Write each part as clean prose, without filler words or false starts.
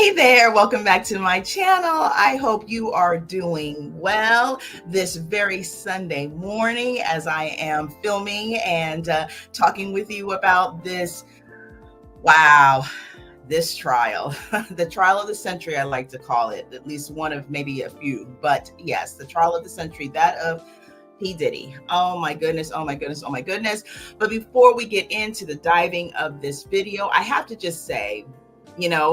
Hey there, welcome back to my channel. I hope you are doing well this very Sunday morning as I am filming and talking with you about this, this trial, the trial of the century, I like to call it, at least one of maybe a few, but yes, the trial of the century, that of P. Diddy. Oh my goodness, oh my goodness, oh my goodness. But before we get into the diving of this video, I have to just say,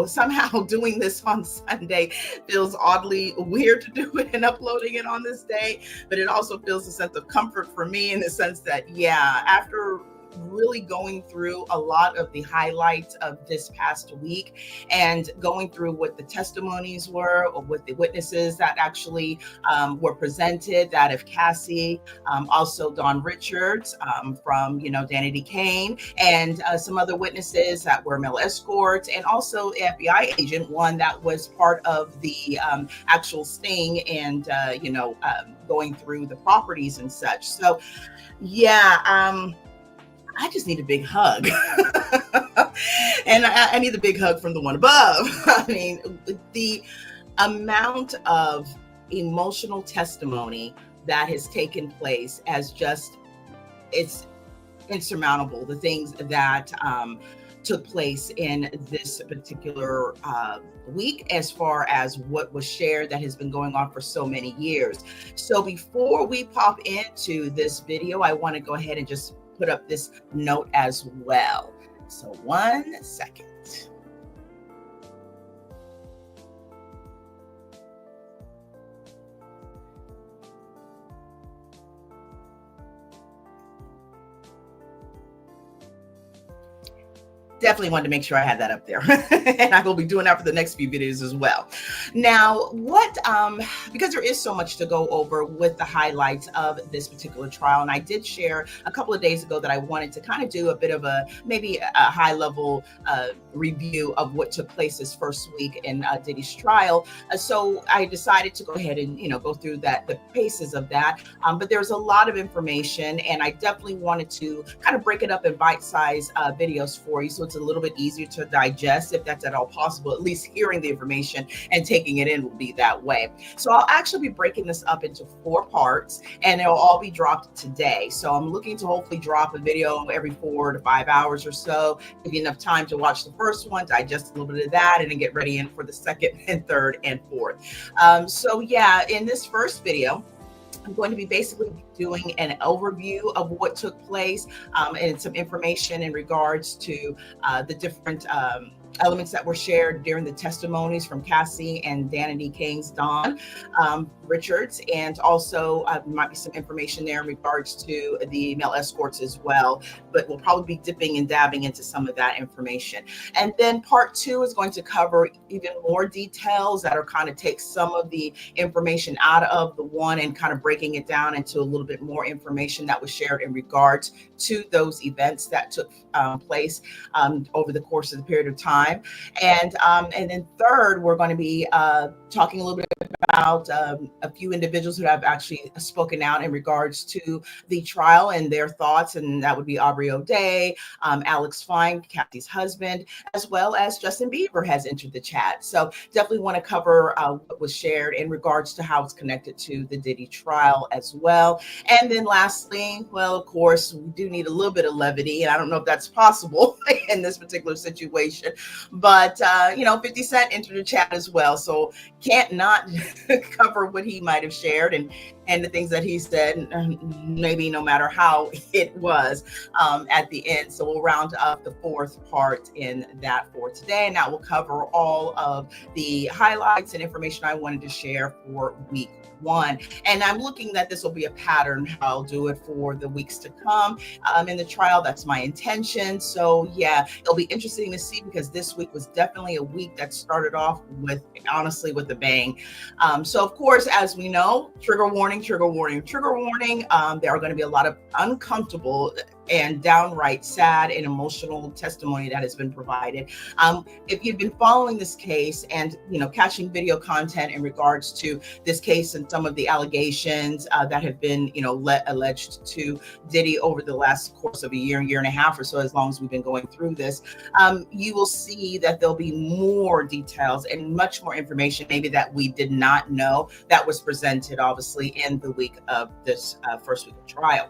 somehow doing this on Sunday feels oddly weird to do it and uploading it on this day, but it also feels a sense of comfort for me in the sense that, after really going through a lot of the highlights of this past week and going through what the testimonies were or what the witnesses that actually were presented, that of Cassie, also Don Richards from, Danny D. Kane, and some other witnesses that were male escorts, and also FBI agent, one that was part of the actual sting and, going through the properties and such. So, I just need a big hug. And I need a big hug from the one above. I mean, the amount of emotional testimony that has taken place it's insurmountable. The things that took place in this particular week, as far as what was shared that has been going on for so many years. So before we pop into this video, I want to go ahead and just put up this note as well. So 1 second. Definitely wanted to make sure I had that up there. And I will be doing that for the next few videos as well. Now, because there is so much to go over with the highlights of this particular trial, and I did share a couple of days ago that I wanted to kind of do a bit of maybe a high level review of what took place this first week in Diddy's trial. So I decided to go ahead and, go through the paces of that. But there's a lot of information, and I definitely wanted to kind of break it up in bite-sized videos for you, so it's a little bit easier to digest, if that's at all possible. At least hearing the information and taking it in will be that way. So I'll actually be breaking this up into 4 parts, and they'll all be dropped today. So I'm looking to hopefully drop a video every 4 to 5 hours or so, give you enough time to watch the first one, digest a little bit of that, and then get ready in for the second and third and fourth. In this first video, I'm going to be basically doing an overview of what took place and some information in regards to the different elements that were shared during the testimonies from Cassie and Danny D. Kane's Don Richards, and also might be some information there in regards to the male escorts as well, but we'll probably be dipping and dabbing into some of that information. And then part 2 is going to cover even more details that are kind of take some of the information out of the one and kind of breaking it down into a little bit more information that was shared in regards to those events that took place over the course of the period of time. And then third, we're going to be talking a little bit about a few individuals who have actually spoken out in regards to the trial and their thoughts, and that would be Aubrey O'Day, Alex Fine, Cassie's husband, as well as Justin Bieber has entered the chat. So definitely want to cover what was shared in regards to how it's connected to the Diddy trial as well. And then lastly, well, of course, we do need a little bit of levity, and I don't know if that's possible in this particular situation, but 50 Cent entered the chat as well, so can't not cover what he might have shared and the things that he said, maybe no matter how it was at the end. So we'll round up the 4th part in that for today, and that will cover all of the highlights and information I wanted to share for week 1. And I'm looking that this will be a pattern how I'll do it for the weeks to come in the trial. That's my intention. So it'll be interesting to see, because this week was definitely a week that started off with a bang. So of course, as we know, trigger warning. There are going to be a lot of uncomfortable and downright sad and emotional testimony that has been provided. If you've been following this case and catching video content in regards to this case and some of the allegations that have been alleged to Diddy over the last course of a year and a half or so, as long as we've been going through this, you will see that there'll be more details and much more information maybe that we did not know that was presented obviously in the week of this first week of trial.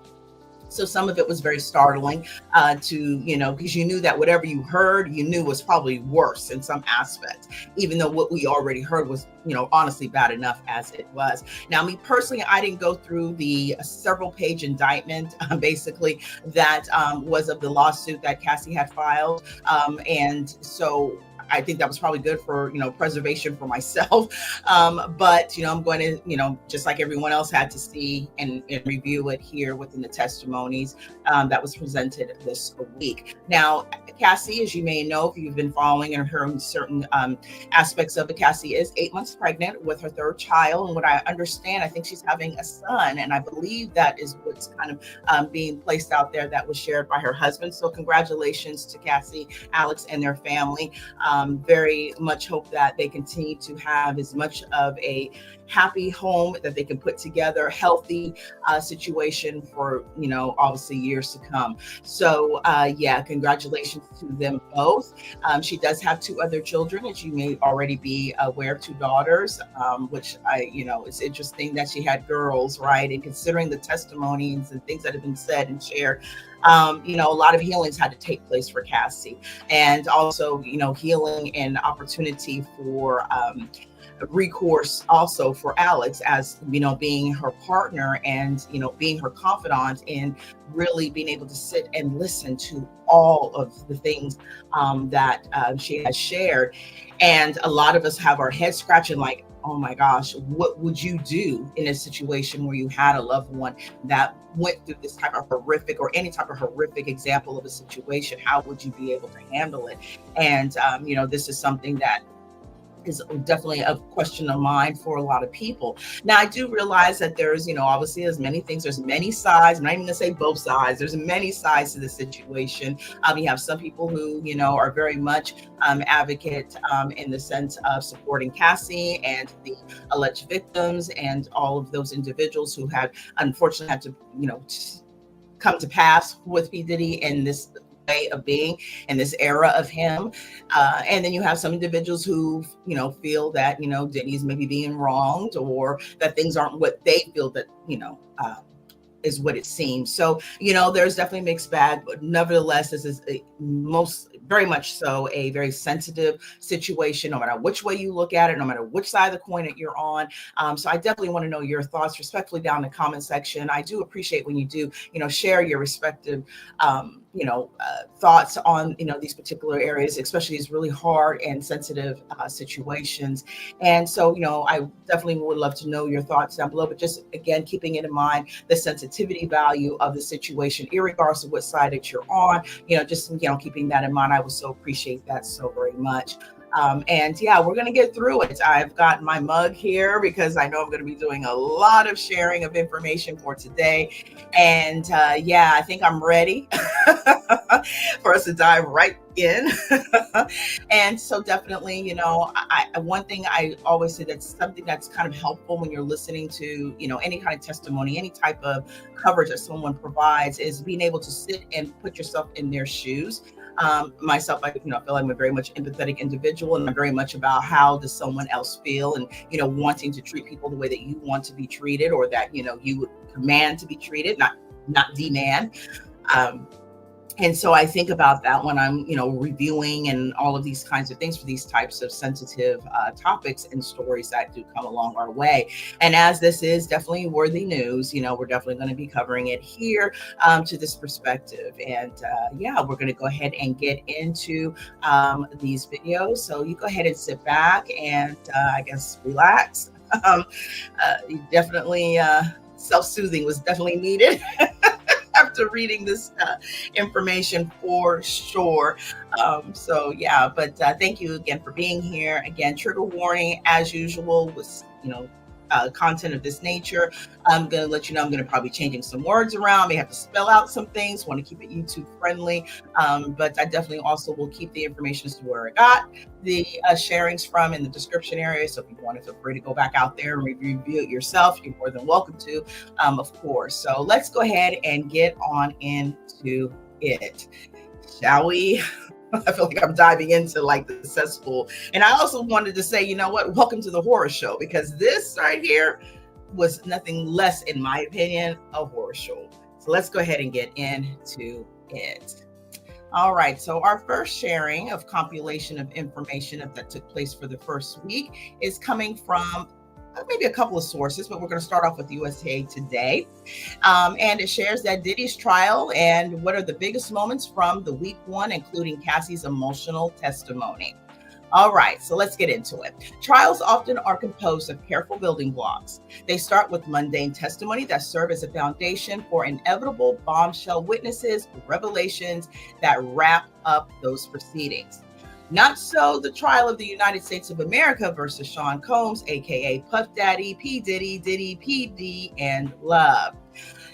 So some of it was very startling because you knew that whatever you heard, you knew was probably worse in some aspects, even though what we already heard was, honestly bad enough as it was. Now, me personally, I didn't go through the several page indictment, basically, that was of the lawsuit that Cassie had filed. And so I think that was probably good for, preservation for myself. But, I'm going to, just like everyone else had to see and review it here within the testimonies that was presented this week. Now, Cassie, as you may know, if you've been following and hearing certain aspects of it, Cassie is 8 months pregnant with her third child. And what I understand, I think she's having a son. And I believe that is what's kind of being placed out there that was shared by her husband. So congratulations to Cassie, Alex, and their family. Very much hope that they continue to have as much of a happy home that they can put together, healthy situation for, obviously years to come. So congratulations to them both. She does have 2 other children, as you may already be aware, 2 daughters, which it's interesting that she had girls, right? And considering the testimonies and things that have been said and shared, a lot of healings had to take place for Cassie, and also, healing and opportunity for recourse also for Alex, as being her partner and being her confidant, and really being able to sit and listen to all of the things that she has shared. And a lot of us have our head scratching like, oh my gosh, what would you do in a situation where you had a loved one that went through this type of horrific or any type of horrific example of a situation? How would you be able to handle it? And, this is something that is definitely a question of mind for a lot of people. Now, I do realize that there's, obviously there's many things, there's many sides. I'm not even gonna say both sides. There's many sides to the situation. You have some people who, are very much advocate in the sense of supporting Cassie and the alleged victims and all of those individuals who have unfortunately had to, come to pass with P. Diddy in this way of being in this era of him. And then you have some individuals who, feel that, Diddy's maybe being wronged, or that things aren't what they feel that, is what it seems. So, there's definitely a mixed bag, but nevertheless, this is very much so a very sensitive situation, no matter which way you look at it, no matter which side of the coin that you're on. So I definitely want to know your thoughts respectfully down in the comment section. I do appreciate when you do, share your respective, thoughts on, these particular areas, especially these really hard and sensitive situations. And so, I definitely would love to know your thoughts down below, but just again, keeping it in mind, the sensitivity value of the situation, irregardless of what side that you're on, just, keeping that in mind. I would so appreciate that so very much. And we're going to get through it. I've got my mug here because I know I'm going to be doing a lot of sharing of information for today. And I think I'm ready for us to dive right in. And so definitely, one thing I always say that's something that's kind of helpful when you're listening to, any kind of testimony, any type of coverage that someone provides, is being able to sit and put yourself in their shoes. Myself, I feel like I'm a very much empathetic individual, and I'm very much about how does someone else feel, and wanting to treat people the way that you want to be treated, or that you would command to be treated, not demand. And so I think about that when I'm, reviewing and all of these kinds of things for these types of sensitive topics and stories that do come along our way. And as this is definitely worthy news, we're definitely going to be covering it here to this perspective. And we're going to go ahead and get into these videos. So you go ahead and sit back and I guess relax. Definitely self-soothing was definitely needed. After reading this information for sure. But thank you again for being here. Again, trigger warning as usual was, content of this nature. I'm going to let you know I'm going to probably be changing some words around, may have to spell out some things, want to keep it YouTube friendly. But I definitely also will keep the information as to where I got the sharings from in the description area. So if you want to, feel free to go back out there and review it yourself. You're more than welcome to, of course. So let's go ahead and get on into it, shall we? I feel like I'm diving into like the cesspool. And I also wanted to say, you know what? Welcome to the horror show, because this right here was nothing less, in my opinion, a horror show. So let's go ahead and get into it. All right. So our first sharing of compilation of information that took place for the first week is coming from maybe a couple of sources, but we're going to start off with USA Today. And it shares that Diddy's trial and what are the biggest moments from the week one, including Cassie's emotional testimony. All right, so let's get into it. Trials often are composed of careful building blocks. They start with mundane testimony that serve as a foundation for inevitable bombshell witnesses, revelations that wrap up those proceedings. Not so the trial of the United States of America versus Sean Combs, aka Puff Daddy, P. Diddy, Diddy, PD, and Love.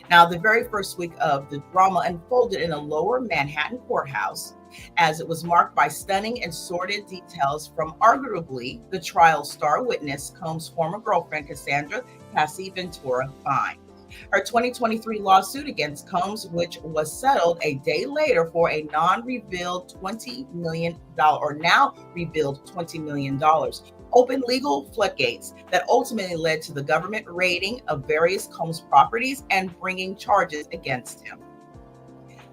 Now, the very first week of the drama unfolded in a lower Manhattan courthouse, as it was marked by stunning and sordid details from arguably the trial star witness, Combs' former girlfriend, Cassandra Cassie Ventura Fine. Her 2023 lawsuit against Combs, which was settled a day later for a non-revealed $20 million, or now revealed $20 million, opened legal floodgates that ultimately led to the government raiding of various Combs properties and bringing charges against him.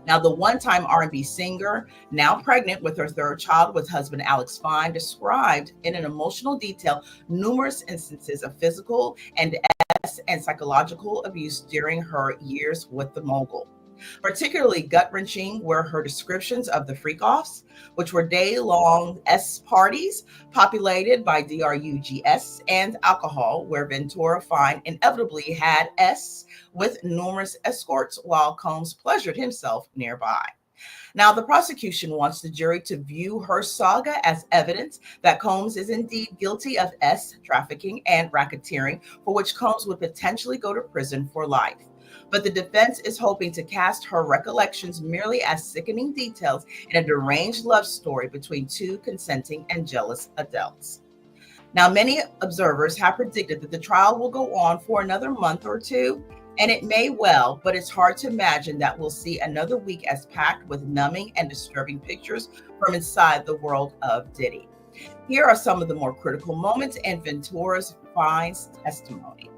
Now, the one-time R&B singer, now pregnant with her third child with husband Alex Fine, described in an emotional detail numerous instances of physical and psychological abuse during her years with the mogul. Particularly gut-wrenching were her descriptions of the freak-offs, which were day-long S parties populated by drugs and alcohol, where Ventura Fine inevitably had S with numerous escorts while Combs pleasured himself nearby. Now, the prosecution wants the jury to view her saga as evidence that Combs is indeed guilty of S trafficking and racketeering, for which Combs would potentially go to prison for life. But the defense is hoping to cast her recollections merely as sickening details in a deranged love story between two consenting and jealous adults. Now, many observers have predicted that the trial will go on for another month or two, and it may well, but it's hard to imagine that we'll see another week as packed with numbing and disturbing pictures from inside the world of Diddy. Here are some of the more critical moments in Ventura's Fine's testimony.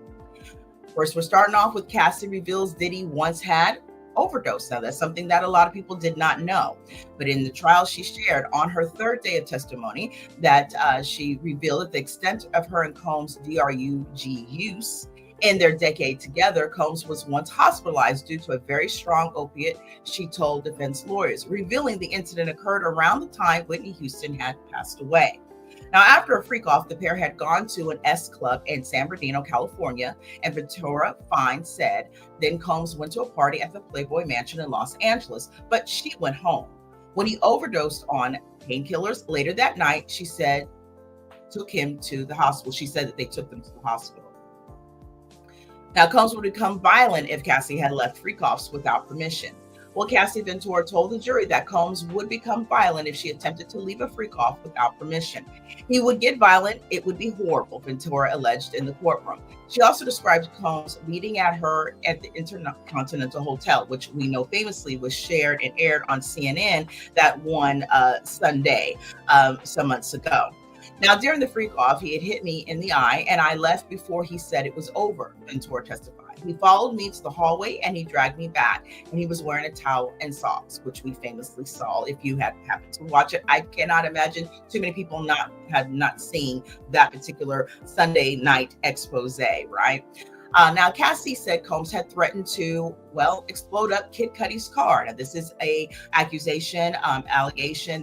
First, we're starting off with Cassie reveals Diddy once had overdose. Now, that's something that a lot of people did not know. But in the trial, she shared on her third day of testimony that she revealed that the extent of her and Combs' drug use in their decade together, Combs was once hospitalized due to a very strong opiate, she told defense lawyers, revealing the incident occurred around the time Whitney Houston had passed away. Now, after a freak-off, the pair had gone to an S club in San Bernardino, California, and Ventura Fine said then Combs went to a party at the Playboy Mansion in Los Angeles, but she went home. When he overdosed on painkillers later that night, she said, took him to the hospital. She said that they took them to the hospital. Now, Combs would become violent if Cassie had left freak-offs without permission. Well, Cassie Ventura told the jury that Combs would become violent if she attempted to leave a freak-off without permission. He would get violent. It would be horrible, Ventura alleged in the courtroom. She also described Combs beating at her at the Intercontinental Hotel, which we know famously was shared and aired on CNN that one Sunday some months ago. Now, during the freak-off, he had hit me in the eye, and I left before he said it was over, Ventura testified. He followed me to the hallway, and he dragged me back, and he was wearing a towel and socks, which we famously saw. If you had happened to watch it, I cannot imagine too many people had not seen that particular Sunday night expose, right? Now, Cassie said Combs had threatened to, explode up Kid Cudi's car. Now, this is a allegation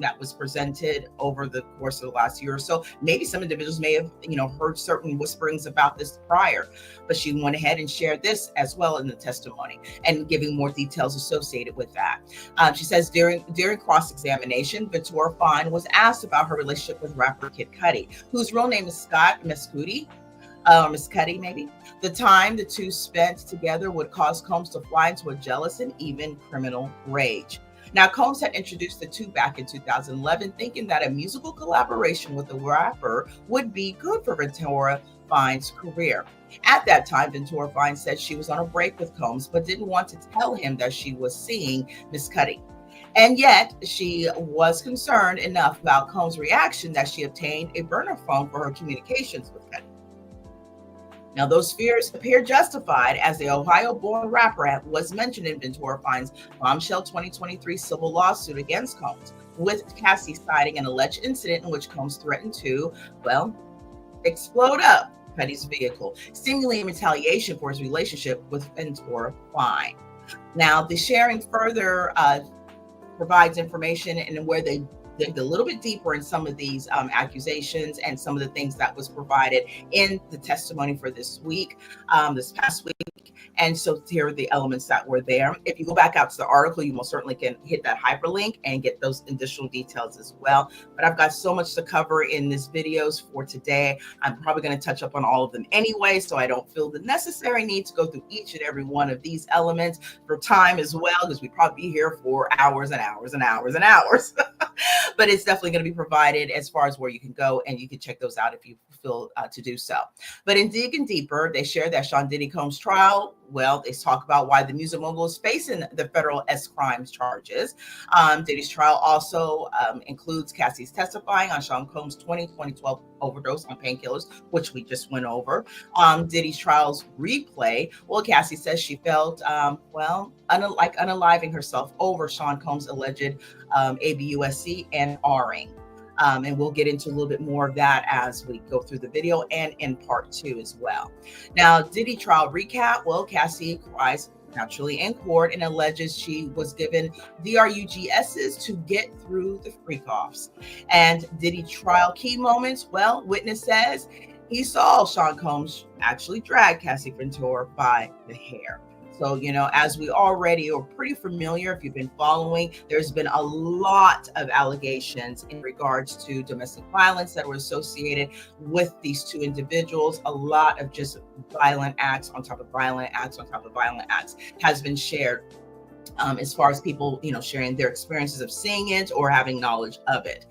that was presented over the course of the last year or so. Maybe some individuals may have, heard certain whisperings about this prior, but she went ahead and shared this as well in the testimony and giving more details associated with that. She says during cross-examination, Ventura Fine was asked about her relationship with rapper Kid Cudi, whose real name is Scott Mescudi. Miss Cuddy, maybe. The time the two spent together would cause Combs to fly into a jealous and even criminal rage. Now, Combs had introduced the two back in 2011, thinking that a musical collaboration with the rapper would be good for Ventura Fine's career. At that time, Ventura Fine said she was on a break with Combs, but didn't want to tell him that she was seeing Miss Cuddy. And yet, she was concerned enough about Combs' reaction that she obtained a burner phone for her communications with Cuddy. Now, those fears appear justified, as the Ohio-born rapper was mentioned in Ventura Fine's bombshell 2023 civil lawsuit against Combs, with Cassie citing an alleged incident in which Combs threatened to, well, explode up Cuddy's vehicle, seemingly in retaliation for his relationship with Ventura Fine. Now, the sharing further provides information and where they digged a little bit deeper in some of these accusations and some of the things that was provided in the testimony for this week, this past week. And so here are the elements that were there. If you go back out to the article, you most certainly can hit that hyperlink and get those additional details as well. But I've got so much to cover in this videos for today. I'm probably going to touch up on all of them anyway, so I don't feel the necessary need to go through each and every one of these elements for time as well, because we'd probably be here for hours and hours and hours and hours. But it's definitely going to be provided as far as where you can go, and you can check those out if you feel to do so. But in digging deeper, they share that Sean Diddy Combs' trial, well, they talk about why the music mogul is facing the federal crimes charges. Diddy's trial also includes Cassie's testifying on Sean Combs' 2012 overdose on painkillers, which we just went over. Diddy's trial's replay, well, Cassie says she felt, like unaliving herself over Sean Combs' alleged ABUSC and RAINN. And we'll get into a little bit more of that as we go through the video and in part 2 as well. Now, Diddy trial recap. Well, Cassie cries naturally in court and alleges she was given DRUGSs to get through the freak-offs. And Diddy trial key moments. Well, witness says he saw Sean Combs actually drag Cassie Ventura by the hair. So, as we already are pretty familiar, if you've been following, there's been a lot of allegations in regards to domestic violence that were associated with these two individuals. A lot of just violent acts on top of violent acts on top of violent acts has been shared. As far as people, sharing their experiences of seeing it or having knowledge of it.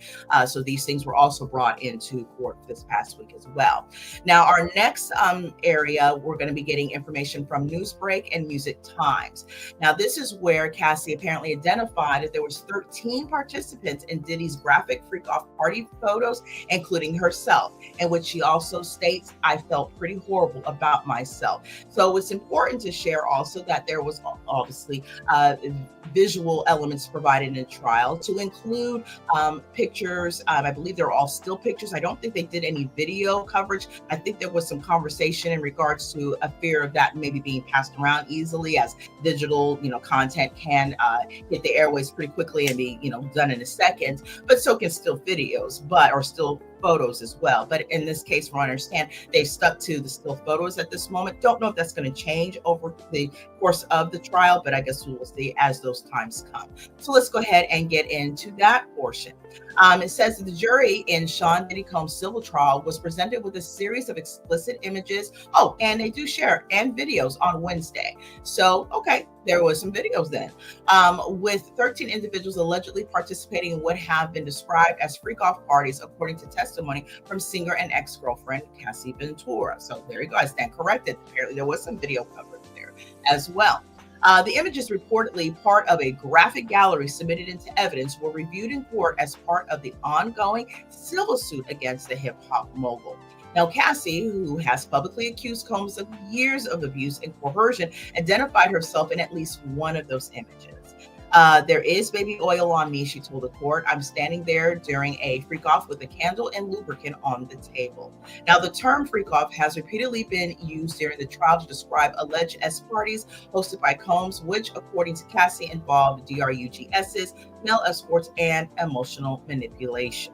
So these things were also brought into court this past week as well. Now, our next area, we're going to be getting information from Newsbreak and Music Times. Now, this is where Cassie apparently identified that there was 13 participants in Diddy's graphic freak-off party photos, including herself, in which she also states, "I felt pretty horrible about myself." So it's important to share also that there was obviously visual elements provided in the trial to include pictures. I believe they're all still pictures. I don't think they did any video coverage. I think there was some conversation in regards to a fear of that maybe being passed around easily, as digital, content can hit the airways pretty quickly and be, done in a second, but so can still videos, or still photos as well. But in this case, from what I understand, they've stuck to the still photos at this moment. Don't know if that's going to change over the course of the trial, but I guess we will see as those times come. So let's go ahead and get into that portion. It says that the jury in Sean Diddy Combs' civil trial was presented with a series of explicit images. Oh, and they do share and videos on Wednesday. So, okay, there was some videos then, with 13 individuals allegedly participating in what have been described as freak-off parties, according to testimony from singer and ex-girlfriend Cassie Ventura. So there you go. I stand corrected. Apparently, there was some video coverage there as well. The images, reportedly part of a graphic gallery submitted into evidence, were reviewed in court as part of the ongoing civil suit against the hip-hop mogul. Now, Cassie, who has publicly accused Combs of years of abuse and coercion, identified herself in at least one of those images. "There is baby oil on me," she told the court. "I'm standing there during a freak-off with a candle and lubricant on the table." Now, the term freak-off has repeatedly been used during the trial to describe alleged parties hosted by Combs, which, according to Cassie, involved DRUGSs, male escorts, and emotional manipulation.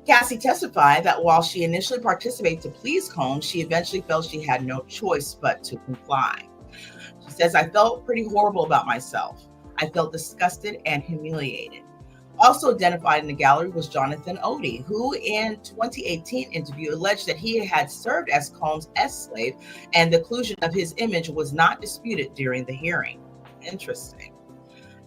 Cassie testified that while she initially participated to please Combs, she eventually felt she had no choice but to comply. She says, "I felt pretty horrible about myself. I felt disgusted and humiliated. Also identified in the gallery was Jonathan Odie, who in 2018 interview alleged that he had served as Combs' slave, and the inclusion of his image was not disputed during the hearing. Interesting.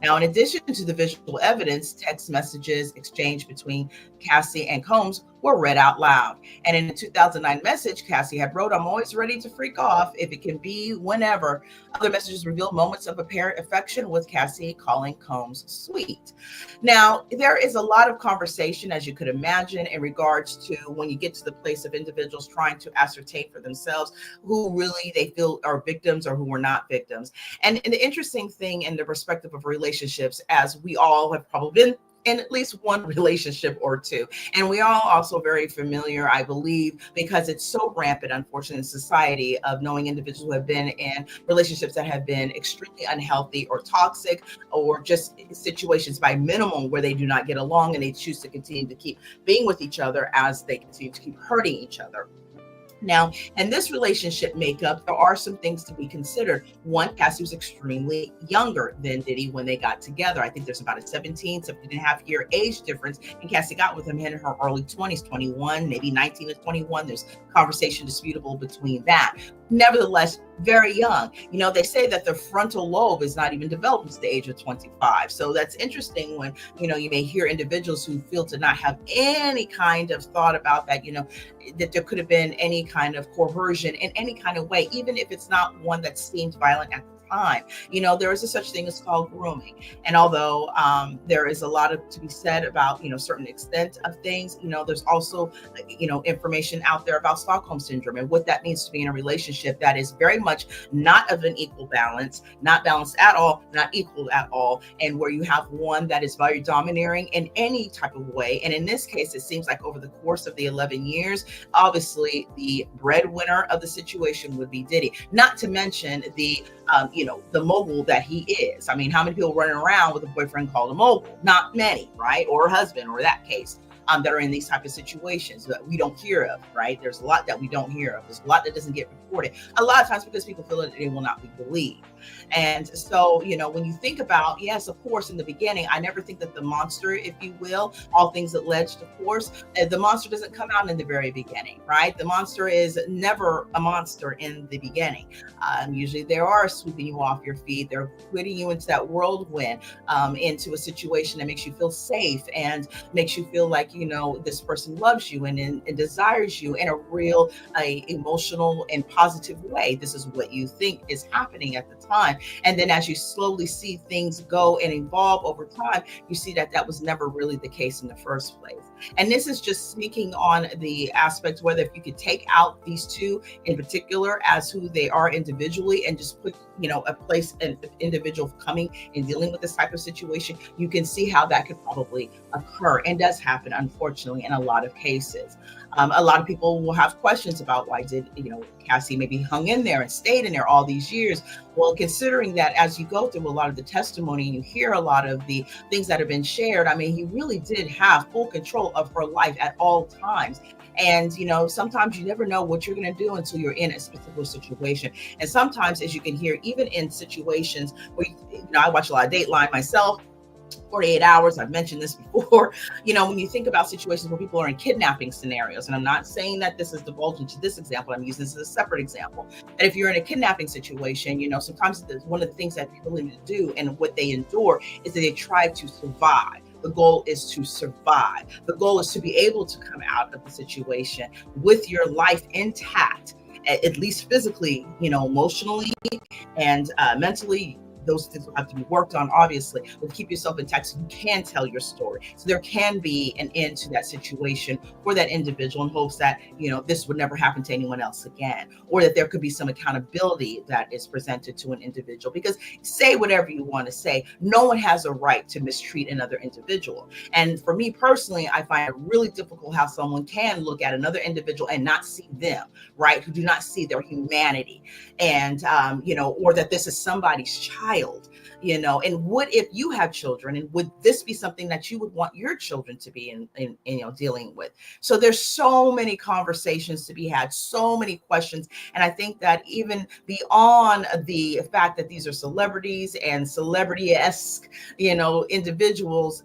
Now, in addition to the visual evidence, text messages exchanged between Cassie and Combs were read out loud. And in a 2009 message, Cassie had wrote, "I'm always ready to freak off if it can be whenever." Other messages revealed moments of apparent affection, with Cassie calling Combs sweet. Now, there is a lot of conversation, as you could imagine, in regards to when you get to the place of individuals trying to ascertain for themselves who really they feel are victims or who are not victims. And the interesting thing in the perspective of relationships, as we all have probably been in at least one relationship or two. And we all also very familiar, I believe, because it's so rampant, unfortunately, in society, of knowing individuals who have been in relationships that have been extremely unhealthy or toxic, or just situations by minimum where they do not get along and they choose to continue to keep being with each other as they continue to keep hurting each other. Now, in this relationship makeup, there are some things to be considered. One, Cassie was extremely younger than Diddy when they got together. I think there's about a 17 and a half year age difference. And Cassie got with him in her early 20s, 21, maybe 19 to 21. There's conversation disputable between that. Nevertheless, very young. You know, they say that the frontal lobe is not even developed until the age of 25. So that's interesting when, you know, you may hear individuals who feel to not have any kind of thought about that, you know, that there could have been any kind of coercion in any kind of way, even if it's not one that seemed violent at the time. You know, there is a such thing as called grooming. And although there is a lot of to be said about, you know, certain extent of things, you know, there's also, you know, information out there about Stockholm syndrome and what that means to be in a relationship that is very much not of an equal balance, not balanced at all, not equal at all, and where you have one that is very domineering in any type of way. And in this case, it seems like over the course of the 11 years, obviously the breadwinner of the situation would be Diddy, not to mention the you know, the mogul that he is. I mean, how many people running around with a boyfriend called a mogul? Not many, right? Or a husband, or that case. That are in these type of situations that we don't hear of, right? There's a lot that we don't hear of. There's a lot that doesn't get reported. A lot of times because people feel that they will not be believed. And so, you know, when you think about, yes, of course, in the beginning, I never think that the monster, if you will, all things alleged, of course, the monster doesn't come out in the very beginning, right? The monster is never a monster in the beginning. Usually they are sweeping you off your feet. They're putting you into that whirlwind, into a situation that makes you feel safe and makes you feel like, you know, this person loves you and desires you in a real emotional and positive way. This is what you think is happening at the time. And then as you slowly see things go and evolve over time, you see that that was never really the case in the first place. And this is just speaking on the aspect whether if you could take out these two in particular as who they are individually and just put, you know, a place an individual coming and dealing with this type of situation, you can see how that could probably occur and does happen, unfortunately, in a lot of cases. A lot of people will have questions about why did, you know, Cassie maybe hung in there and stayed in there all these years. Well, considering that as you go through a lot of the testimony and you hear a lot of the things that have been shared, I mean, he really did have full control of her life at all times. And, you know, sometimes you never know what you're going to do until you're in a particular situation. And sometimes, as you can hear, even in situations where, you know, I watch a lot of Dateline myself, 48 hours. I've mentioned this before. You know, when you think about situations where people are in kidnapping scenarios, and I'm not saying that this is divulging to this example, I'm using this as a separate example. And if you're in a kidnapping situation, you know, sometimes one of the things that people need to do and what they endure is that they try to survive. The goal is to survive. The goal is to be able to come out of the situation with your life intact, at least physically, you know, emotionally and mentally. Those things will have to be worked on, obviously, but keep yourself intact so you can tell your story. So there can be an end to that situation for that individual in hopes that, you know, this would never happen to anyone else again, or that there could be some accountability that is presented to an individual. Because say whatever you want to say, no one has a right to mistreat another individual. And for me personally, I find it really difficult how someone can look at another individual and not see them, right? Who do not see their humanity and, you know, or that this is somebody's child. and what if you have children, and would this be something that you would want your children to be in dealing with? So there's so many conversations to be had, so many questions. And I think that even beyond the fact that these are celebrities and celebrity-esque, individuals,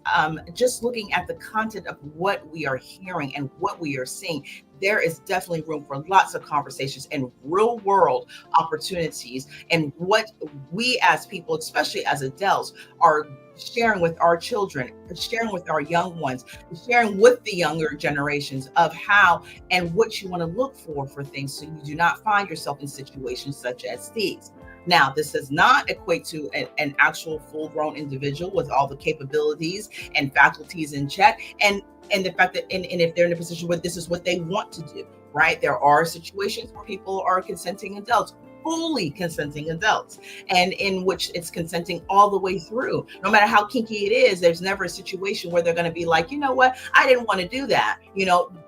just looking at the content of what we are hearing and what we are seeing, there is definitely room for lots of conversations and real world opportunities, and what we as people, especially as adults, are sharing with our children, sharing with our young ones, sharing with the younger generations of how and what you want to look for things, so you do not find yourself in situations such as these. Now, this does not equate to an actual full-grown individual with all the capabilities and faculties in check, and the fact that, and if they're in a position where this is what they want to do, right? There are situations where people are consenting adults, fully consenting adults, and in which it's consenting all the way through. No matter how kinky it is, there's never a situation where they're going to be like, you know what, I didn't want to do that.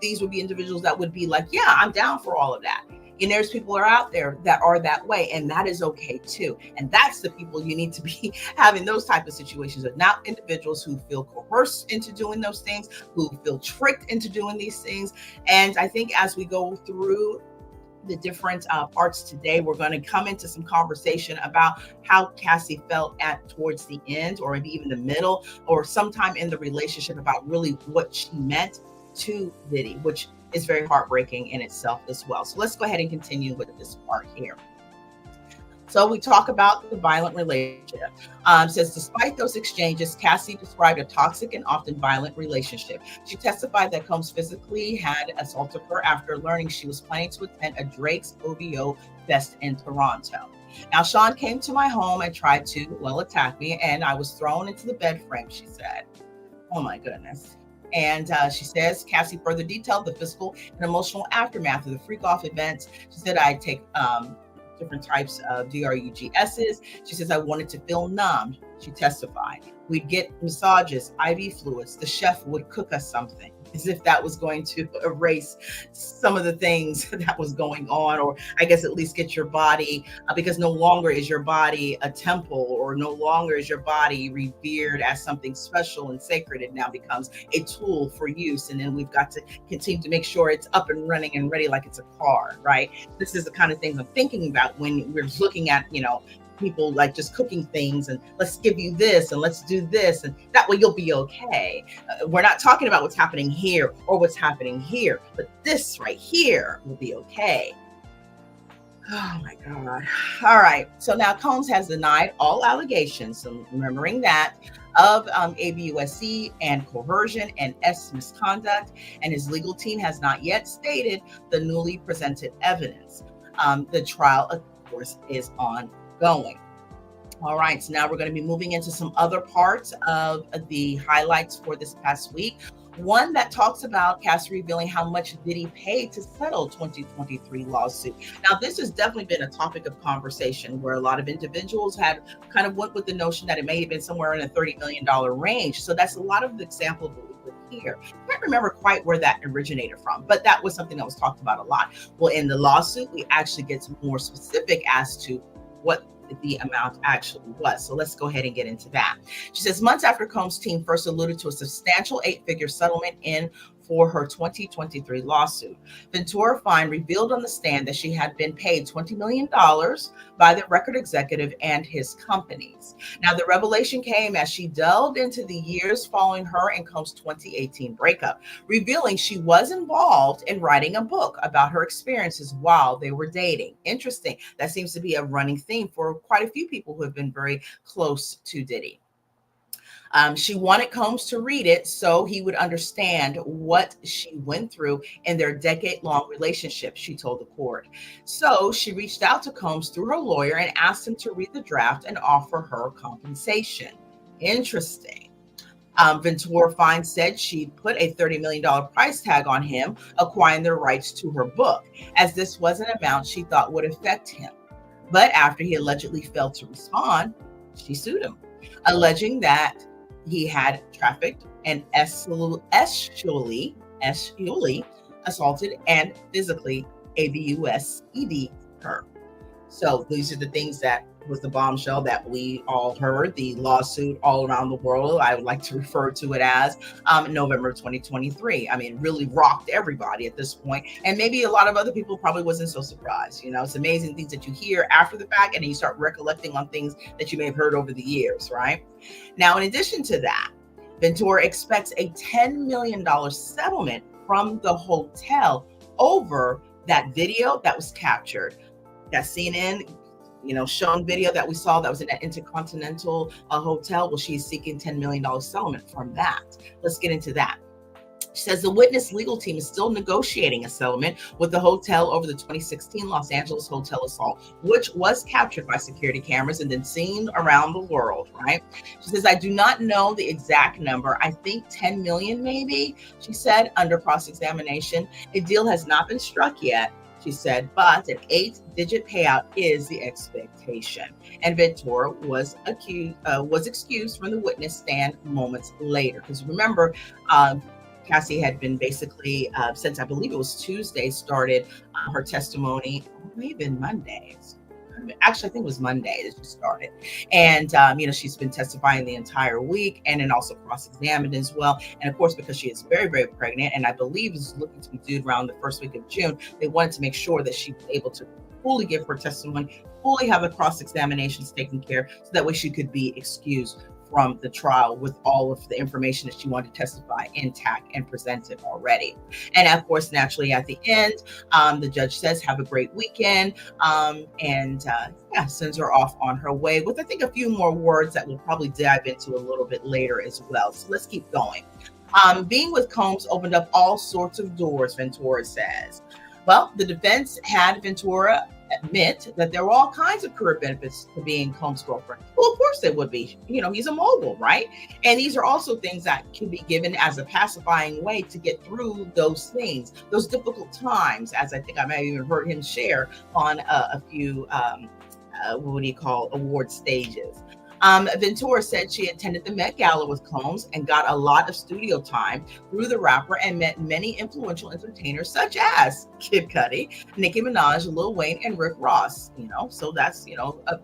These would be individuals that would be like, yeah, I'm down for all of that. And there's people are out there that are that way, and that is okay too. And that's the people you need to be having those type of situations with, not individuals who feel coerced into doing those things, who feel tricked into doing these things. And I think as we go through the different parts today, we're going to come into some conversation about how Cassie felt towards the end, or maybe even the middle, or sometime in the relationship, about really what she meant to Diddy, which is very heartbreaking in itself as well. So let's go ahead and continue with this part here. So we talk about the violent relationship. Says, despite those exchanges, Cassie described a toxic and often violent relationship. She testified that Combs physically had assaulted her after learning she was planning to attend a Drake's OVO Fest in Toronto. Now, Sean came to my home and tried to, attack me, and I was thrown into the bed frame, she said. Oh my goodness. And she says, Cassie further detailed the physical and emotional aftermath of the freak-off events. She said, I take different types of DRUGSs. She says, I wanted to feel numbed. She testified. We'd get massages, IV fluids. The chef would cook us something, as if that was going to erase some of the things that was going on, or I guess at least get your body, because no longer is your body a temple, or no longer is your body revered as something special and sacred. It now becomes a tool for use. And then we've got to continue to make sure it's up and running and ready like it's a car, right? This is the kind of things I'm thinking about when we're looking at, people like just cooking things, and let's give you this and let's do this, and that way you'll be okay. We're not talking about what's happening here or what's happening here, but this right here will be okay. Oh my God. All right. So now Combs has denied all allegations. So remembering that, of ABUSC and coercion and misconduct, and his legal team has not yet stated the newly presented evidence. The trial, of course, is ongoing. All right, so now we're going to be moving into some other parts of the highlights for this past week. One that talks about Cassie revealing how much Diddy paid to settle 2023 lawsuit. Now, this has definitely been a topic of conversation, where a lot of individuals had kind of went with the notion that it may have been somewhere in a $30 million range. So that's a lot of the example of what we put here. I can't remember quite where that originated from, but that was something that was talked about a lot. Well, in the lawsuit, we actually get more specific as to what the amount actually was. So let's go ahead and get into that. She says, months after Combs' team first alluded to a substantial 8-figure settlement for her 2023 lawsuit, Ventura Fine revealed on the stand that she had been paid $20 million by the record executive and his companies. Now, the revelation came as she delved into the years following her and Combs' 2018 breakup, revealing she was involved in writing a book about her experiences while they were dating. Interesting. That seems to be a running theme for quite a few people who have been very close to Diddy. She wanted Combs to read it so he would understand what she went through in their decade-long relationship, she told the court. So she reached out to Combs through her lawyer and asked him to read the draft and offer her compensation. Interesting. Ventura Fine said she put a $30 million price tag on him acquiring the rights to her book, as this was an amount she thought would affect him. But after he allegedly failed to respond, she sued him, alleging that he had trafficked and sexually assaulted and physically abused her. So these are the things that was the bombshell that we all heard, the lawsuit all around the world. I would like to refer to it as November 2023. I mean, really rocked everybody at this point. And maybe a lot of other people probably wasn't so surprised. You know, it's amazing things that you hear after the fact, and then you start recollecting on things that you may have heard over the years, right? Now, in addition to that, Ventura expects a $10 million settlement from the hotel over that video that was captured. That CNN, shown video that we saw that was in an Intercontinental hotel. Well, she's seeking $10 million settlement from that. Let's get into that. She says the witness legal team is still negotiating a settlement with the hotel over the 2016 Los Angeles hotel assault, which was captured by security cameras and then seen around the world, right? She says, I do not know the exact number. I think 10 million maybe, she said under cross-examination. A deal has not been struck yet, she said, but an 8-digit payout is the expectation. And Ventura was excused from the witness stand moments later. Because remember, Cassie had been basically, since I believe it was Tuesday, started her testimony, maybe Monday. Actually, I think it was Monday that she started. And, she's been testifying the entire week and then also cross-examined as well. And of course, because she is very, very pregnant, and I believe is looking to be due around the first week of June, they wanted to make sure that she was able to fully give her testimony, fully have the cross-examinations taken care, so that way she could be excused from the trial with all of the information that she wanted to testify intact and presented already. And of course, naturally at the end, the judge says, have a great weekend, and sends her off on her way with, I think, a few more words that we'll probably dive into a little bit later as well. So let's keep going. Being with Combs opened up all sorts of doors, Ventura says. Well, the defense had Ventura admit that there were all kinds of career benefits to being Combs' girlfriend. Well, of course there would be. He's a mogul, right? And these are also things that can be given as a pacifying way to get through those things, those difficult times, as I think I may have even heard him share on a few, award stages. Ventura said she attended the Met Gala with Combs and got a lot of studio time through the rapper and met many influential entertainers such as Kid Cudi, Nicki Minaj, Lil Wayne, and Rick Ross. So that's a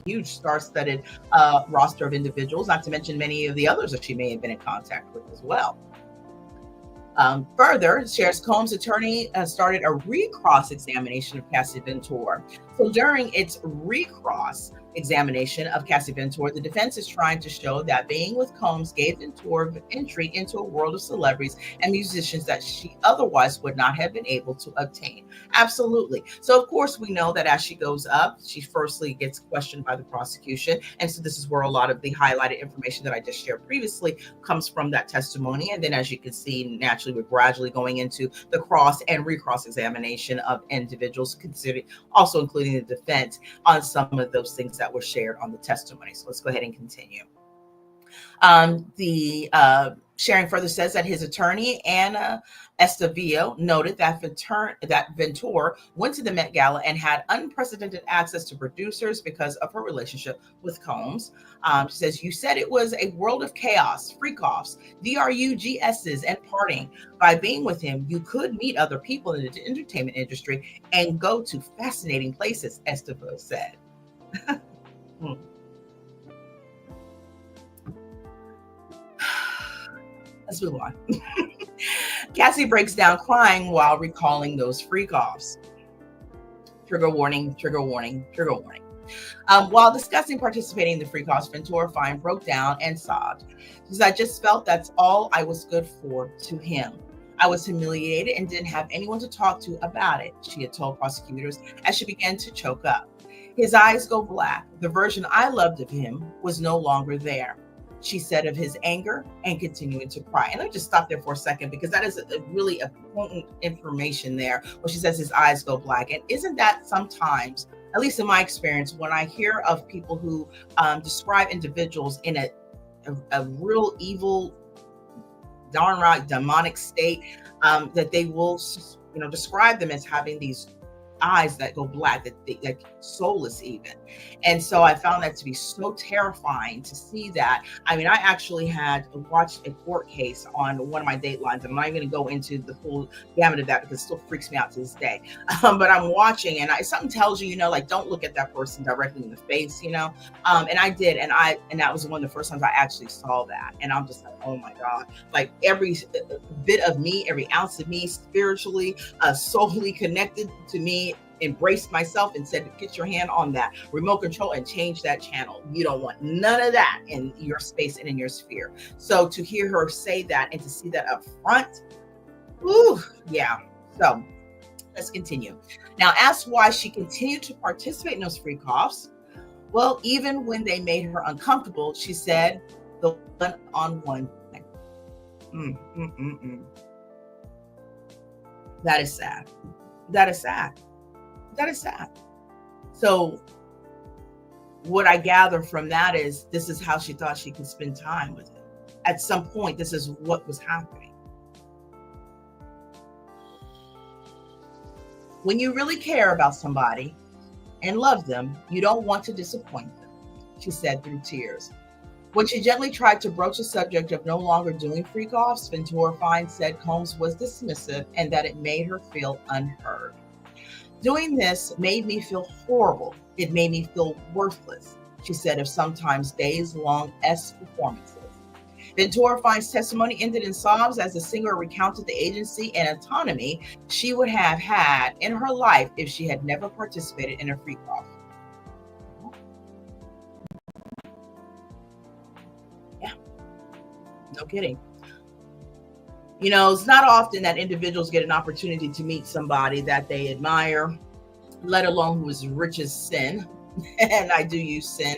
huge star-studded roster of individuals, not to mention many of the others that she may have been in contact with as well. Further, shares Combs' attorney started a recross examination of Cassie Ventura. So during its recross examination of Cassie Ventura, the defense is trying to show that being with Combs gave Ventura entry into a world of celebrities and musicians that she otherwise would not have been able to obtain. Absolutely. So of course we know that as she goes up, she firstly gets questioned by the prosecution. And so this is where a lot of the highlighted information that I just shared previously comes from that testimony. And then as you can see, naturally, we're gradually going into the cross and recross examination of individuals, also including the defense on some of those things that were shared on the testimony. So let's go ahead and continue. The sharing further says that his attorney, Anna Estavillo, noted that Ventura went to the Met Gala and had unprecedented access to producers because of her relationship with Combs. She says, you said it was a world of chaos, freak-offs, DRUGSs, and partying. By being with him, you could meet other people in the entertainment industry and go to fascinating places, Estavillo said. Let's move on. Cassie breaks down crying while recalling those freak-offs. Trigger warning, trigger warning, trigger warning. While discussing participating in the freak-offs, Ventura Fine broke down and sobbed. She said, I just felt that's all I was good for to him. I was humiliated and didn't have anyone to talk to about it, she had told prosecutors as she began to choke up. His eyes go black. The version I loved of him was no longer there, she said of his anger, and continuing to cry. And let me just stop there for a second, because that is really a potent information there where she says his eyes go black. And isn't that sometimes, at least in my experience, when I hear of people who describe individuals in a real evil, downright demonic state, that they will describe them as having these eyes that go black, that they like soulless even. And so I found that to be so terrifying to see that. I mean, I actually had watched a court case on one of my datelines. I'm not even going to go into the full gamut of that because it still freaks me out to this day. But I'm watching, and something tells you, like, don't look at that person directly in the face, and I did, and that was one of the first times I actually saw that, and I'm just like, oh my God, like every bit of me, every ounce of me, spiritually, soulfully connected to me, embraced myself and said, get your hand on that remote control and change that channel. You don't want none of that in your space and in your sphere. So to hear her say that and to see that up front, ooh, yeah. So let's continue. Now, asked why she continued to participate in those free coughs. Well, even when they made her uncomfortable, she said, the one-on-one thing. That is sad. That is sad. That is sad. So what I gather from that is this is how she thought she could spend time with him. At some point, this is what was happening. When you really care about somebody and love them, you don't want to disappoint them, she said through tears. When she gently tried to broach the subject of no longer doing free coughs, Ventura Fine said Combs was dismissive and that it made her feel unheard. Doing this made me feel horrible. It made me feel worthless, she said of sometimes days-long performances. Ventura Fine's testimony ended in sobs as the singer recounted the agency and autonomy she would have had in her life if she had never participated in a free cough. Yeah, no kidding. It's not often that individuals get an opportunity to meet somebody that they admire, let alone who is rich as sin. And I do use sin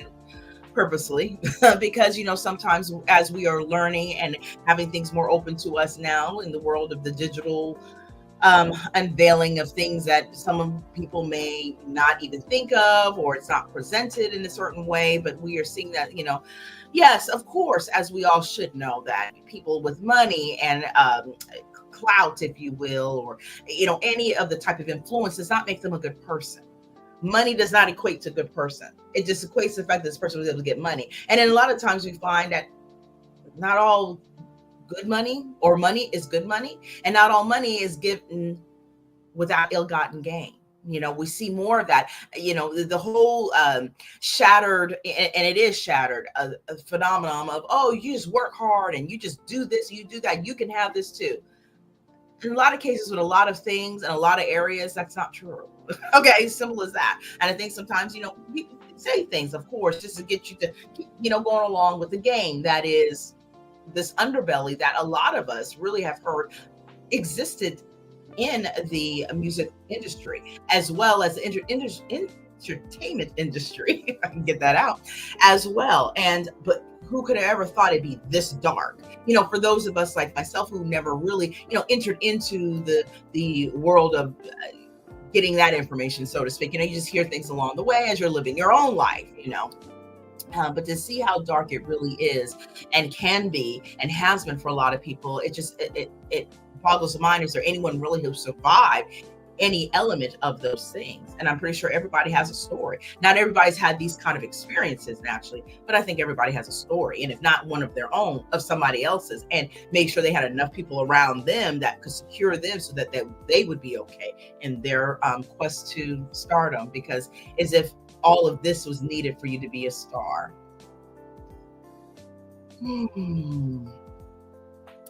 purposely because, sometimes as we are learning and having things more open to us now in the world of the digital unveiling of things that some people may not even think of, or it's not presented in a certain way, but we are seeing that, yes, of course, as we all should know, that people with money and clout, if you will, or any of the type of influence does not make them a good person. Money does not equate to a good person. It just equates to the fact that this person was able to get money. And then a lot of times we find that not all good money or money is good money, and not all money is given without ill-gotten gain. We see more of that, the whole shattered, and it is shattered, a phenomenon of, oh, you just work hard and you just do this, you do that, you can have this too. In a lot of cases with a lot of things and a lot of areas, that's not true. Okay, simple as that. And I think sometimes, people say things, of course, just to get you to keep, going along with the game. That is this underbelly that a lot of us really have heard existed in the music industry, as well as the entertainment industry, if I can get that out, as well. But who could have ever thought it'd be this dark? For those of us like myself who never really, entered into the world of getting that information, so to speak. You just hear things along the way as you're living your own life, but to see how dark it really is and can be and has been for a lot of people, it boggles the mind. Is there anyone really who survived any element of those things? And I'm pretty sure everybody has a story. Not everybody's had these kind of experiences naturally, but I think everybody has a story, and if not one of their own, of somebody else's, and make sure they had enough people around them that could secure them so that they would be okay in their quest to stardom, because as if all of this was needed for you to be a star. I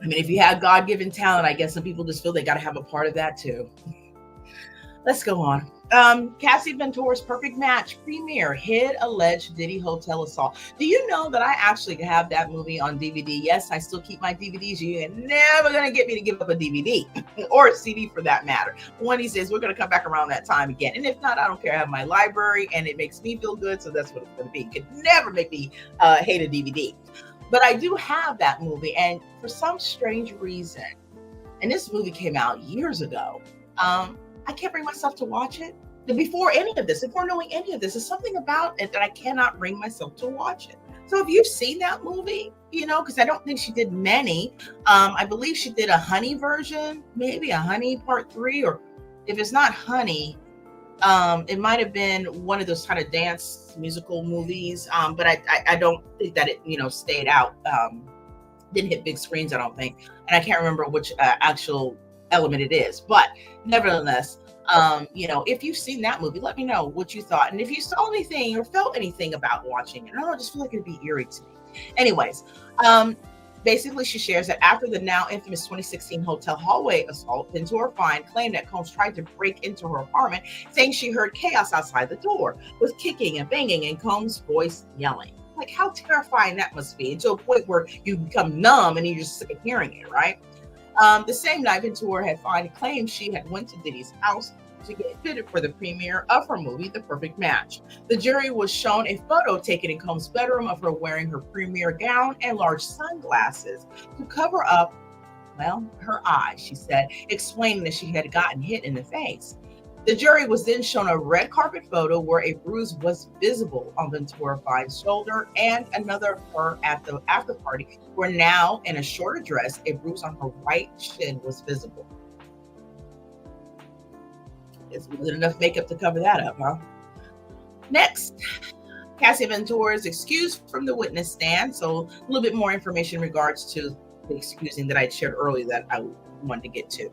mean, if you have God-given talent, I guess some people just feel they got to have a part of that too. Let's go on. Cassie Ventura's Perfect Match premiere hid alleged Diddy hotel assault. Do you know that I actually have that movie on DVD? Yes, I still keep my DVDs. You're never going to get me to give up a DVD or a CD for that matter. One, he says, we're going to come back around that time again. And if not, I don't care. I have my library and it makes me feel good. So that's what it's going to be. It could never make me hate a DVD. But I do have that movie. And for some strange reason, and this movie came out years ago, I can't bring myself to watch it. Before knowing any of this, there's something about it that I cannot bring myself to watch it. So if you've seen that movie, because I don't think she did many. I believe she did a Honey version, maybe a Honey Part 3, or if it's not Honey, It might have been one of those kind of dance musical movies, but I don't think that it stayed out. Didn't hit big screens, I don't think, and I can't remember which actual element it is. But nevertheless, if you've seen that movie, let me know what you thought, and if you saw anything or felt anything about watching it. I don't know, I just feel like it'd be eerie to me. Anyways, basically, she shares that after the now infamous 2016 hotel hallway assault, Ventura Fine claimed that Combs tried to break into her apartment, saying she heard chaos outside the door, with kicking and banging and Combs' voice yelling. Like, how terrifying that must be, to a point where you become numb and you're just sick of hearing it, right? The same night, Ventura had Fine claimed she had went to Diddy's house to get fitted for the premiere of her movie, The Perfect Match. The jury was shown a photo taken in Combs' bedroom of her wearing her premiere gown and large sunglasses to cover up, well, her eyes, she said, explaining that she had gotten hit in the face. The jury was then shown a red carpet photo where a bruise was visible on Ventura Fine's shoulder, and another of her at the after party, where now in a shorter dress, a bruise on her right shin was visible. Wasn't enough makeup to cover that up, huh? Next, Cassie Ventura's excused from the witness stand. So a little bit more information in regards to the excusing that I shared earlier that I wanted to get to.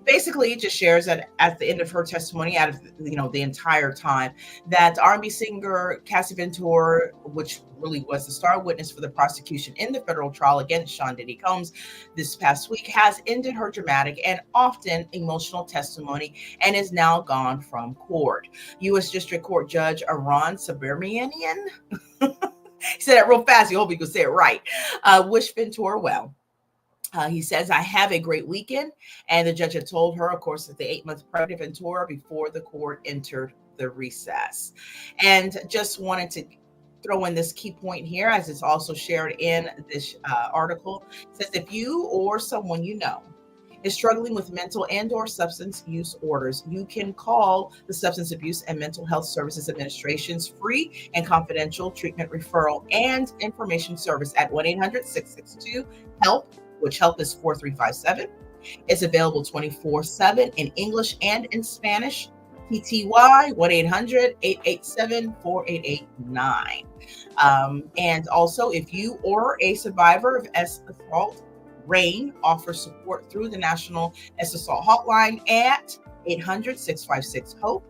Basically, it just shares that at the end of her testimony, out of the entire time, that R&B singer Cassie Ventura, which really was the star witness for the prosecution in the federal trial against Sean Diddy Combs this past week, has ended her dramatic and often emotional testimony and is now gone from court. U.S. District Court Judge Aron Sabermianian, he said that real fast, you hope he could say it right, wished Ventura well. He says, I have a great weekend. And the judge had told her, of course, that the 8-month pregnant Ventura before the court entered the recess. And just wanted to throw in this key point here, as it's also shared in this article. It says, if you or someone you know is struggling with mental and or substance use orders, you can call the Substance Abuse and Mental Health Services Administration's free and confidential treatment referral and information service at 1-800-662-HELP, which help is 4357. It's available 24/7 in English and in Spanish. PTY 1-800-887-4889. And also, if you or a survivor of S assault, RAINN offers support through the National Sexual Assault Hotline at 800-656-HOPE.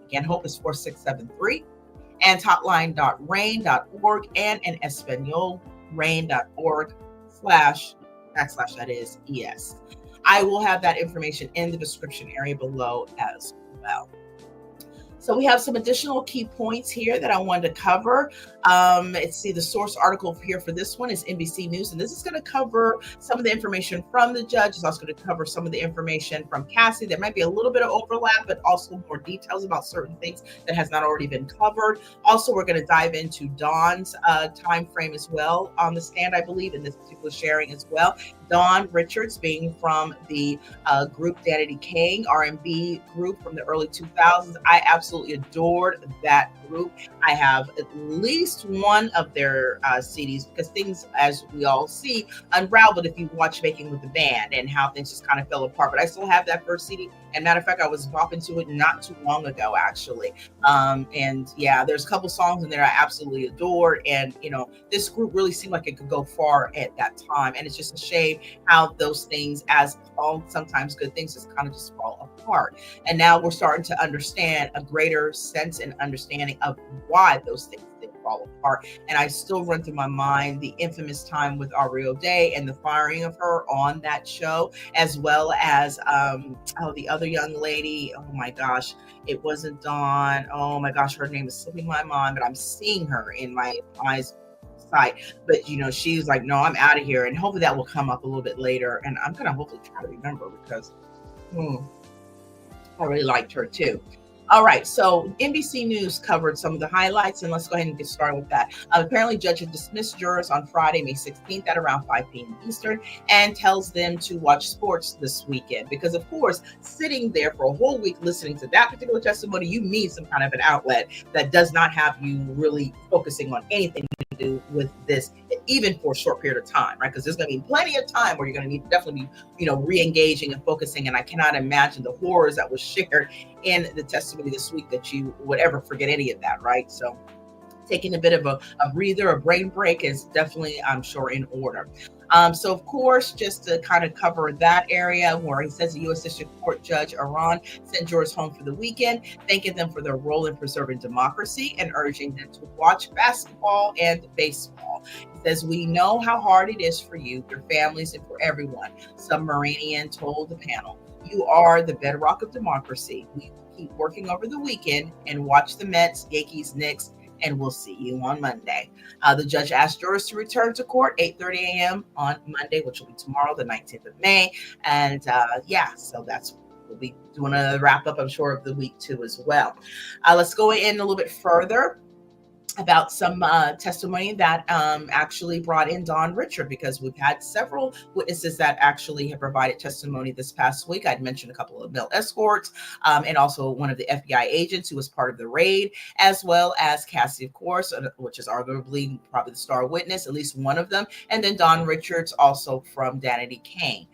Again, HOPE is 4673. And hotline.rainn.org and in Espanol, rainn.org// that is ES. I will have that information in the description area below as well. So we have some additional key points here that I wanted to cover. Let's see, the source article here for this one is NBC News, and this is going to cover some of the information from the judge. It's also going to cover some of the information from Cassie. There might be a little bit of overlap, but also more details about certain things that has not already been covered. Also, we're going to dive into Dawn's time frame as well on the stand, I believe, in this particular sharing as well. Dawn Richards, being from the group Danity Kane R&B group from the early 2000s. I absolutely adored that group. I have at least one of their CDs, because things, as we all see, unraveled if you watch Making with the Band and how things just kind of fell apart. But I still have that first CD. And matter of fact, I was bopping to it not too long ago, actually. And yeah, there's a couple songs in there I absolutely adored. And, this group really seemed like it could go far at that time. And it's just a shame how those things, as all sometimes good things, just kind of just fall apart. And now we're starting to understand a greater sense and understanding of why those things did fall apart. And I still run through my mind the infamous time with Ariel Day and the firing of her on that show, as well as the other young lady. Oh my gosh, it wasn't Dawn. Oh my gosh, her name is slipping my mind, but I'm seeing her in my eyes sight. But she's like, no, I'm out of here. And hopefully that will come up a little bit later. And I'm gonna hopefully try to remember, because I really liked her too. All right, so NBC News covered some of the highlights, and let's go ahead and get started with that. Apparently, judge had dismissed jurors on Friday, May 16th at around 5 p.m. Eastern, and tells them to watch sports this weekend, because, of course, sitting there for a whole week listening to that particular testimony, you need some kind of an outlet that does not have you really focusing on anything do with this, even for a short period of time, right? Because there's going to be plenty of time where you're going to need to definitely be, re-engaging and focusing. And I cannot imagine the horrors that was shared in the testimony this week that you would ever forget any of that, right? So taking a bit of a breather, a brain break is definitely, I'm sure, in order. So, of course, just to kind of cover that area where he says the U.S. District Court Judge Iran sent jurors home for the weekend, thanking them for their role in preserving democracy and urging them to watch basketball and baseball. He says, we know how hard it is for you, your families, and for everyone. Submarinian told the panel, you are the bedrock of democracy. We will keep working over the weekend and watch the Mets, Yankees, Knicks, and we'll see you on Monday. The judge asked jurors to return to court 8:30 a.m. on Monday, which will be tomorrow, the 19th of May. And so we'll be doing a wrap up, I'm sure, of the week too as well. Let's go in a little bit further about some testimony that actually brought in Don Richard, because we've had several witnesses that actually have provided testimony this past week. I'd mentioned a couple of male escorts and also one of the FBI agents who was part of the raid, as well as Cassie, of course, which is arguably probably the star witness, at least one of them, and then Don Richards also from Danity Kane.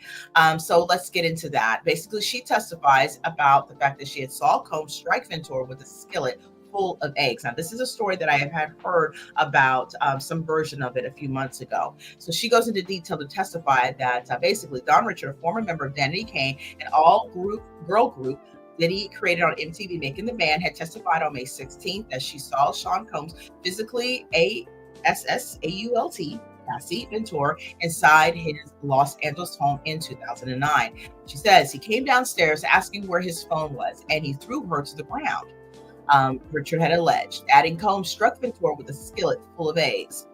So let's get into that. Basically, she testifies about the fact that she had saw Combs strike Ventura with a skillet full of eggs. Now, this is a story that I have had heard about some version of it a few months ago. So she goes into detail to testify that basically Don Richard, a former member of Danity Kane, an girl group Diddy created on MTV Making the Band, had testified on May 16th that she saw Sean Combs physically ASSAULT Cassie Ventura inside his Los Angeles home in 2009. She says he came downstairs asking where his phone was, and he threw her to the ground. Richard had alleged, adding Combs struck Ventura with a skillet full of eggs.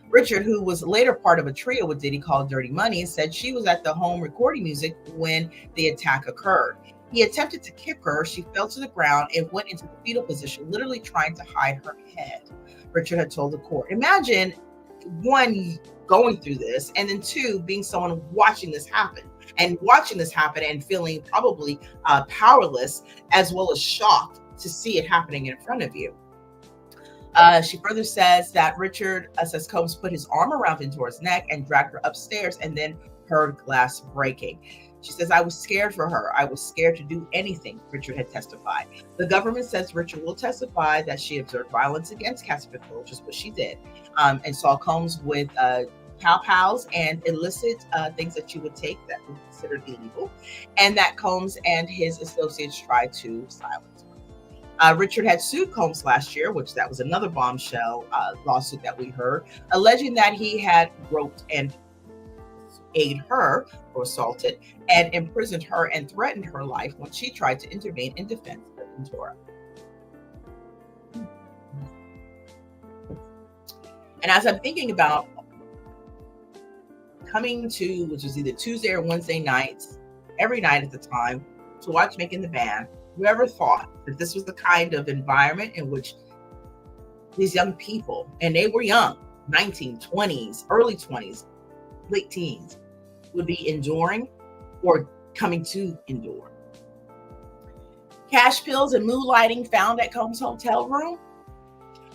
Richard, who was later part of a trio with Diddy called Dirty Money, said she was at the home recording music when the attack occurred. He attempted to kick her. She fell to the ground and went into the fetal position, literally trying to hide her head. Richard had told the court, imagine, one, going through this, and then two, being someone watching this happen and feeling probably powerless as well as shocked to see it happening in front of you. She further says that Richard says Combs put his arm around Ventura's neck and dragged her upstairs and then heard glass breaking. She says, I was scared for her. I was scared to do anything, Richard had testified. The government says Richard will testify that she observed violence against Cassie Ventura, which is what she did, and saw Combs with pow-pows and illicit things that you would take that were considered illegal, and that Combs and his associates tried to silence her. Richard had sued Combs last year, which that was another bombshell lawsuit that we heard, alleging that he had groped and aided her or assaulted and imprisoned her and threatened her life when she tried to intervene in defense of Ventura. And as I'm thinking about coming to, which was either Tuesday or Wednesday nights, every night at the time, to watch Making the Band, whoever thought that this was the kind of environment in which these young people, and they were young, 19, 20s, early 20s, late teens, would be enduring or coming to endure. Cash pills and mood lighting found at Combs' hotel room.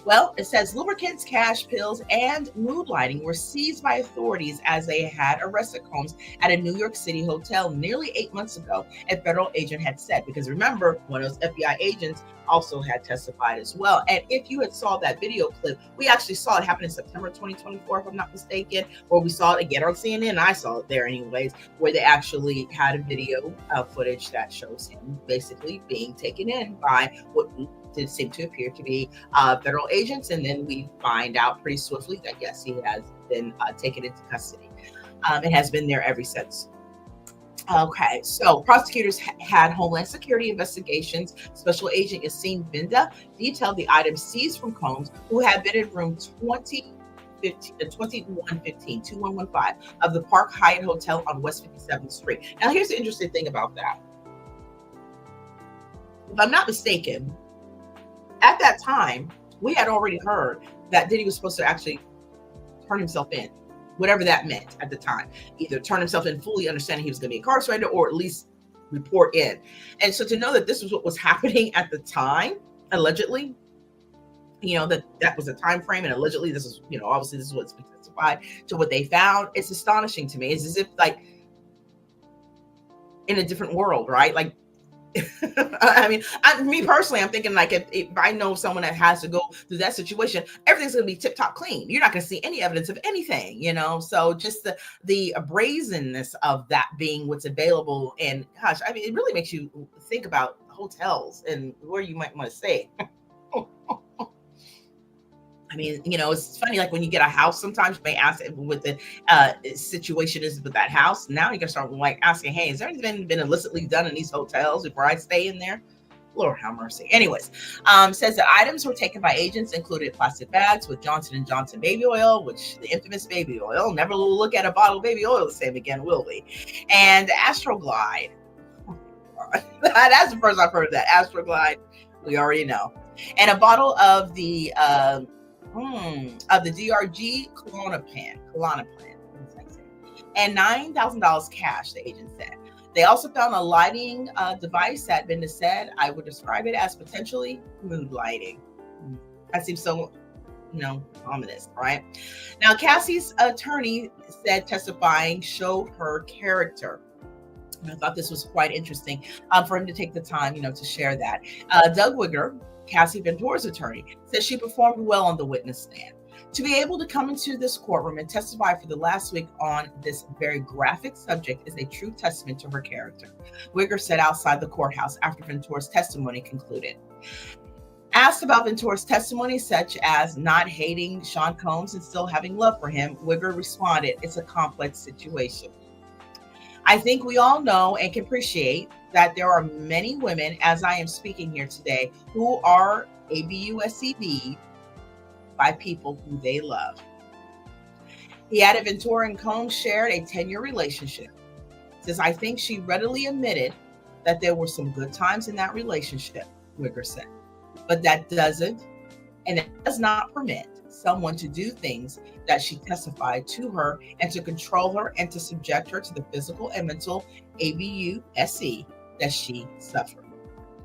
Well, it says lubricants, cash pills, and mood lighting were seized by authorities as they had arrested Combs at a New York City hotel nearly 8 months ago, a federal agent had said. Because remember, one of those FBI agents also had testified as well. And if you had saw that video clip, we actually saw it happen in September 2024, if I'm not mistaken, or we saw it again on CNN. And I saw it there anyways, where they actually had a video footage that shows him basically being taken in by what did seem to appear to be federal agents, and then we find out pretty swiftly that yes, he has been taken into custody. It has been there ever since. Okay, so prosecutors had Homeland Security investigations. Special Agent Yassine Binda detailed the items seized from Combs, who had been in room 2115 of the Park Hyatt Hotel on West 57th Street. Now, here's the interesting thing about that. If I'm not mistaken, at that time, we had already heard that Diddy was supposed to actually turn himself in, whatever that meant at the time. Either turn himself in fully understanding he was going to be incarcerated, or at least report in. And so to know that this was what was happening at the time, allegedly, that was a time frame, and allegedly this is, obviously this is what's been testified to what they found. It's astonishing to me. It's as if like in a different world, right? Like, I mean, me personally, I'm thinking like if I know someone that has to go through that situation, everything's going to be tip top clean. You're not going to see any evidence of anything, So just the brazenness of that being what's available, and gosh, I mean, it really makes you think about hotels and where you might want to stay. I mean, it's funny, like when you get a house, sometimes you may ask what the situation is with that house. Now you can start like asking, hey, has there anything been illicitly done in these hotels before I stay in there? Lord have mercy. Anyways, says that items were taken by agents included plastic bags with Johnson & Johnson baby oil, which the infamous baby oil. Never will look at a bottle of baby oil the same again, will we? And Astroglide. That's the first I've heard of that. Astroglide, we already know. And a bottle of the DRG Klonopin, and $9,000 cash, the agent said. They also found a lighting device that Benda said I would describe it as potentially mood lighting. That seems so, ominous, right? Now, Cassie's attorney said testifying showed her character. And I thought this was quite interesting for him to take the time, to share that. Doug Wigger, Cassie Ventora's attorney, said she performed well on the witness stand. To be able to come into this courtroom and testify for the last week on this very graphic subject is a true testament to her character, Wigger said outside the courthouse after Ventora's testimony concluded. Asked about Ventora's testimony, such as not hating Sean Combs and still having love for him, Wigger responded, it's a complex situation. I think we all know and can appreciate that there are many women, as I am speaking here today, who are ABUSC'd by people who they love. He added Ventura and Combs shared a 10-year relationship. Says, I think she readily admitted that there were some good times in that relationship, Wigger said. But that doesn't, and it does not permit someone to do things that she testified to her and to control her and to subject her to the physical and mental ABUSC that she suffered.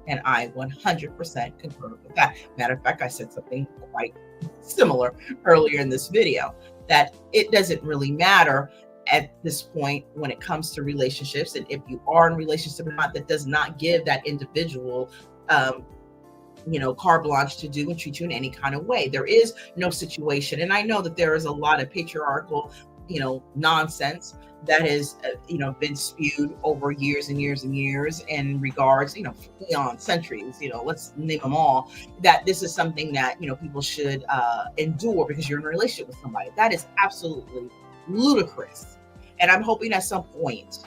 And I 100% concur with that. Matter of fact, I said something quite similar earlier in this video, that it doesn't really matter at this point when it comes to relationships. And if you are in a relationship or not, that does not give that individual carte blanche to do and treat you in any kind of way. There is no situation. And I know that there is a lot of patriarchal, nonsense that has, been spewed over years and years and years in regards, beyond centuries, let's name them all, that this is something that, people should endure because you're in a relationship with somebody. That is absolutely ludicrous. And I'm hoping at some point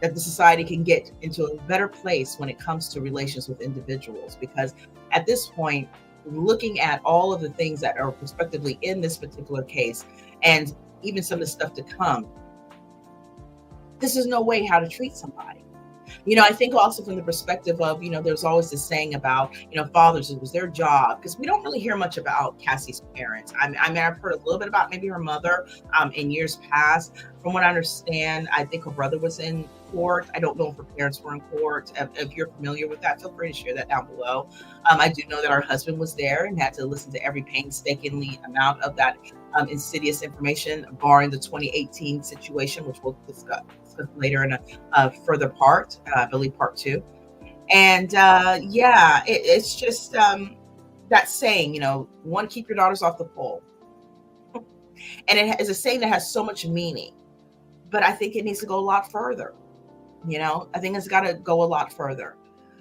that the society can get into a better place when it comes to relations with individuals, because at this point, looking at all of the things that are prospectively in this particular case, and even some of the stuff to come, this is no way how to treat somebody. I think also from the perspective of, there's always this saying about, fathers, it was their job, because we don't really hear much about Cassie's parents. I mean, I've heard a little bit about maybe her mother in years past. From what I understand, I think her brother was in court. I don't know if her parents were in court. If you're familiar with that, feel free to share that down below. I do know that her husband was there and had to listen to every painstakingly amount of that insidious information, barring the 2018 situation, which we'll discuss later in a further part, I believe part 2. And it's just that saying, one, keep your daughters off the pole. And it is a saying that has so much meaning, but I think it needs to go a lot further. I think it's got to go a lot further.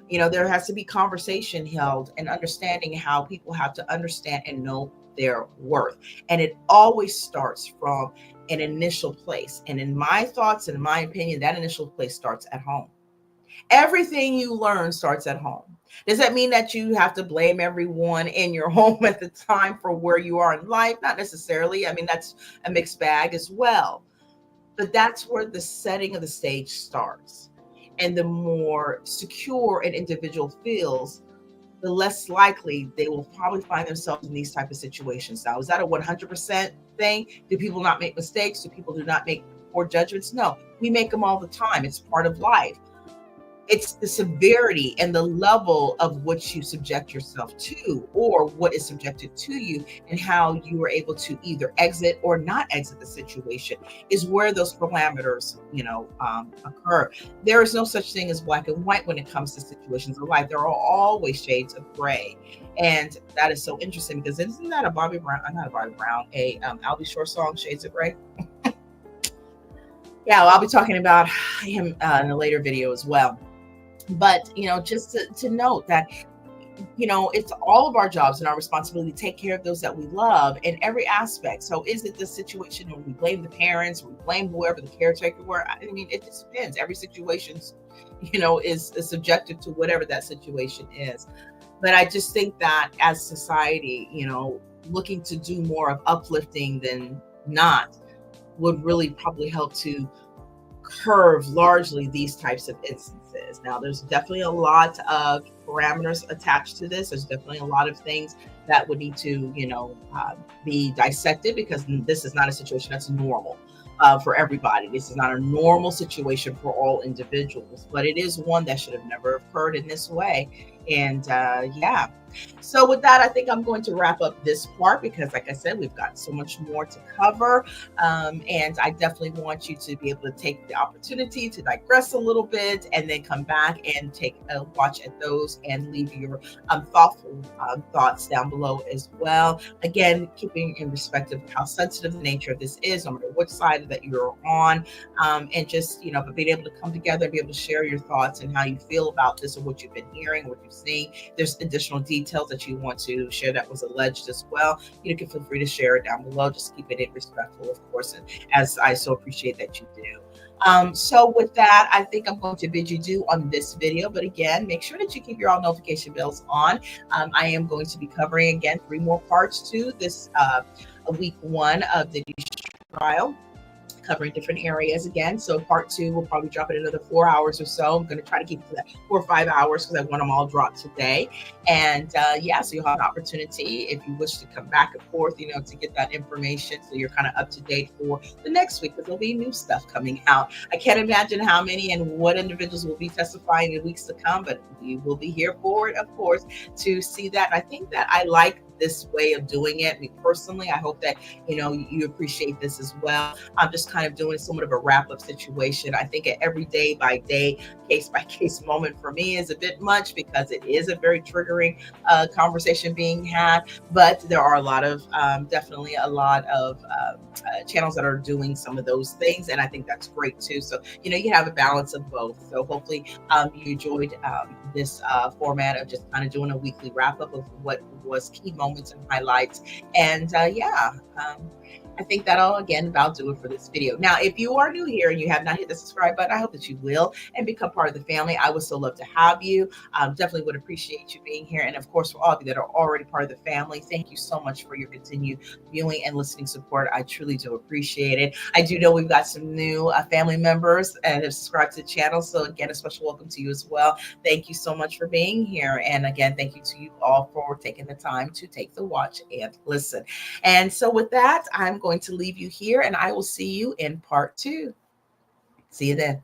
There has to be conversation held and understanding how people have to understand and know their worth. And it always starts from an initial place. And in my thoughts and in my opinion, that initial place starts at home. Everything you learn starts at home. Does that mean that you have to blame everyone in your home at the time for where you are in life? Not necessarily. I mean, that's a mixed bag as well. But that's where the setting of the stage starts. And the more secure an individual feels, the less likely they will probably find themselves in these type of situations. Now, is that a 100% thing? Do people not make mistakes? Do people do not make poor judgments? No, we make them all the time. It's part of life. It's the severity and the level of which you subject yourself to, or what is subjected to you, and how you are able to either exit or not exit the situation is where those parameters, occur. There is no such thing as black and white when it comes to situations of life. There are always shades of gray. And that is so interesting because isn't that a Bobby Brown, not a Bobby Brown, a Albie Shore song, Shades of Gray? Yeah, well, I'll be talking about him in a later video as well. But just to note that it's all of our jobs and our responsibility to take care of those that we love in every aspect. So is it the situation where we blame the parents, we blame whoever the caretaker were? I mean, it just depends. Every situation is subjective to whatever that situation is. But I just think that as society, looking to do more of uplifting than not would really probably help to curve largely these types of instances. Now, there's definitely a lot of parameters attached to this. There's definitely a lot of things that would need to, be dissected, because this is not a situation that's normal for everybody. This is not a normal situation for all individuals, but it is one that should have never occurred in this way. And yeah. So with that, I think I'm going to wrap up this part because, like I said, we've got so much more to cover. And I definitely want you to be able to take the opportunity to digress a little bit and then come back and take a watch at those and leave your thoughtful thoughts down below as well. Again, keeping in respect of how sensitive the nature of this is, no matter which side that you're on, and just, but being able to come together and be able to share your thoughts and how you feel about this or what you've been hearing, what you've seen. There's additional details that you want to share that was alleged as well. You can feel free to share it down below. Just keep it respectful, of course, and as I so appreciate that you do. So with that, I think I'm going to bid you adieu on this video. But again, make sure that you keep your all notification bells on. I am going to be covering again 3 more parts to this week 1 of the trial, covering different areas again. So part 2 will probably drop in another 4 hours or so. I'm going to try to keep it to that 4 or 5 hours because I want them all dropped today. And yeah, so you'll have an opportunity if you wish to come back and forth, to get that information so you're kind of up to date for the next week, because there'll be new stuff coming out. I can't imagine how many and what individuals will be testifying in weeks to come, but you will be here for it, of course, to see that. And I think that I like this way of doing it. Me personally, I hope that you appreciate this as well. I'm just kind of doing somewhat of a wrap-up situation. I think an every day by day, case by case moment for me is a bit much because it is a very triggering conversation being had. But there are a lot of definitely a lot of channels that are doing some of those things, and I think that's great too. So you have a balance of both. So hopefully you enjoyed this format of just kind of doing a weekly wrap-up of what was key moments and highlights. And yeah, I think that'll again about do it for this video. Now, if you are new here and you have not hit the subscribe button, I hope that you will and become part of the family. I would so love to have you. Definitely would appreciate you being here. And of course, for all of you that are already part of the family, thank you so much for your continued viewing and listening support. I truly do appreciate it. I do know we've got some new family members and have subscribed to the channel. So again, a special welcome to you as well. Thank you so much for being here. And again, thank you to you all for taking the time to take the watch and listen. And so with that, I'm going to leave you here and I will see you in part 2. See you then.